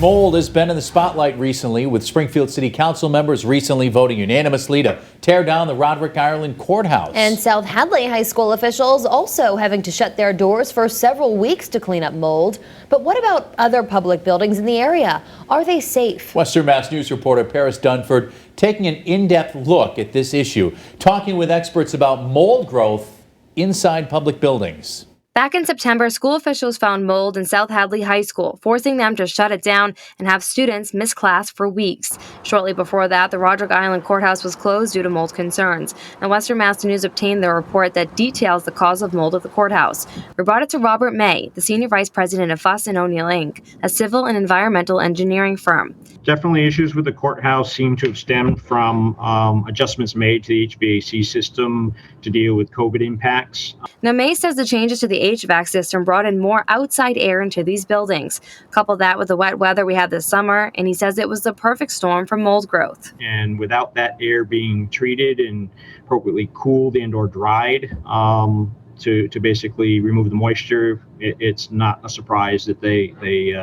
Mold has been in the spotlight recently, with Springfield City Council members recently voting unanimously to tear down the Roderick Ireland Courthouse. And South Hadley High School officials also having to shut their doors for several weeks to clean up mold. But what about other public buildings in the area? Are they safe? Western Mass News reporter Paris Dunford taking an in-depth look at this issue, talking with experts about mold growth inside public buildings. Back in September, school officials found mold in South Hadley High School, forcing them to shut it down and have students miss class for weeks. Shortly before that, the Roderick Ireland Courthouse was closed due to mold concerns. And Western Mass News obtained the report that details the cause of mold at the courthouse. We brought it to Robert May, the Senior Vice President of Fuss & O'Neill, Inc., a civil and environmental engineering firm. Definitely issues with the courthouse seem to have stemmed from adjustments made to the HVAC system to deal with COVID impacts. Now, May says the changes to the HVAC system brought in more outside air into these buildings. Couple that with the wet weather we had this summer, and he says it was the perfect storm for mold growth. And without that air being treated and appropriately cooled and or dried to basically remove the moisture, it's not a surprise that they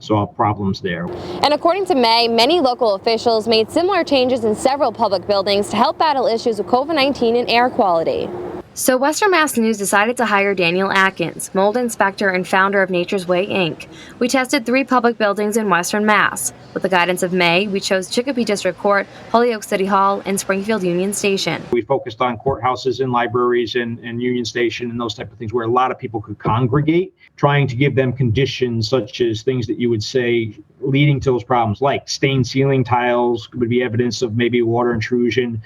saw problems there. And according to May, many local officials made similar changes in several public buildings to help battle issues with COVID-19 and air quality. So Western Mass News decided to hire Daniel Atkins, mold inspector and founder of Nature's Way, Inc. We tested 3 public buildings in Western Mass. With the guidance of May, we chose Chicopee District Court, Holyoke City Hall, and Springfield Union Station. We focused on courthouses and libraries and Union Station and those type of things where a lot of people could congregate, trying to give them conditions such as things that you would say leading to those problems, like stained ceiling tiles would be evidence of maybe water intrusion.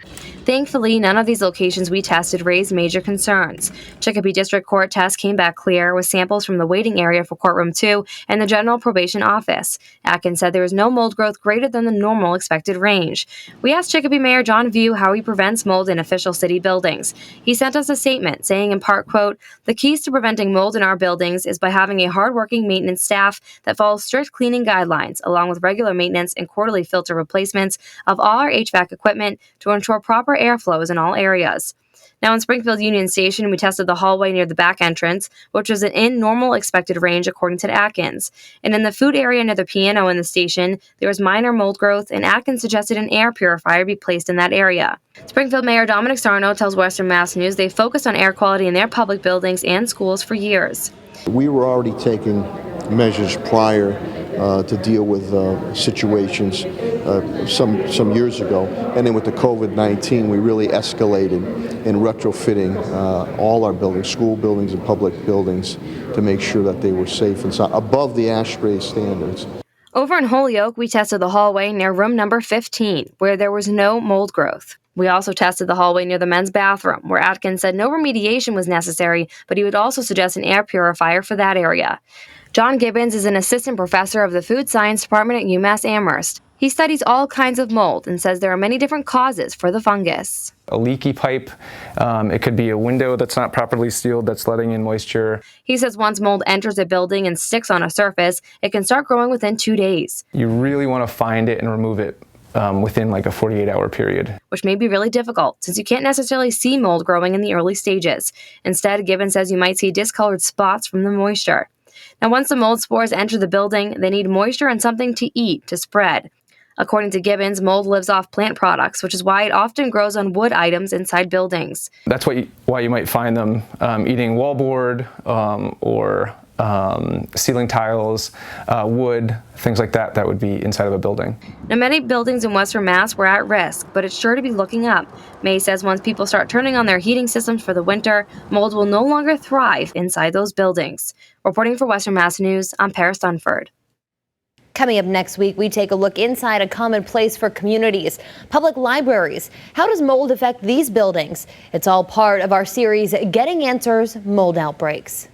Thankfully, none of these locations we tested raised major concerns. Chicopee District Court test came back clear with samples from the waiting area for courtroom 2 and the general probation office. Atkins said there was no mold growth greater than the normal expected range. We asked Chicopee Mayor John View how he prevents mold in official city buildings. He sent us a statement saying in part, quote, "The keys to preventing mold in our buildings is by having a hardworking maintenance staff that follows strict cleaning guidelines, along with regular maintenance and quarterly filter replacements of all our HVAC equipment to ensure proper airflows in all areas." Now in Springfield Union Station, we tested the hallway near the back entrance, which was in normal expected range according to Atkins. And in the food area near the piano in the station, there was minor mold growth, and Atkins suggested an air purifier be placed in that area. Springfield Mayor Dominic Sarno tells Western Mass News they focused on air quality in their public buildings and schools for years. We were already taking measures prior to deal with situations some years ago, and then with the COVID-19 we really escalated in retrofitting all our buildings, school buildings and public buildings, to make sure that they were safe and sound, above the ASHRAE standards. Over in Holyoke, we tested the hallway near room number 15, where there was no mold growth. We also tested the hallway near the men's bathroom, where Atkins said no remediation was necessary, but he would also suggest an air purifier for that area. John Gibbons is an assistant professor of the Food Science Department at UMass Amherst. He studies all kinds of mold and says there are many different causes for the fungus. A leaky pipe, it could be a window that's not properly sealed that's letting in moisture. He says once mold enters a building and sticks on a surface, it can start growing within 2 days. You really want to find it and remove it within like a 48-hour period. Which may be really difficult since you can't necessarily see mold growing in the early stages. Instead, Gibbons says you might see discolored spots from the moisture. Now, once the mold spores enter the building, they need moisture and something to eat to spread. According to Gibbons, mold lives off plant products, which is why it often grows on wood items inside buildings. That's why you might find them eating wallboard or ceiling tiles, wood, things like that that would be inside of a building. Now, many buildings in Western Mass were at risk, but it's sure to be looking up. May says once people start turning on their heating systems for the winter, mold will no longer thrive inside those buildings. Reporting for Western Mass News, I'm Paris Dunford. Coming up next week, we take a look inside a common place for communities, public libraries. How does mold affect these buildings? It's all part of our series, Getting Answers, Mold Outbreaks.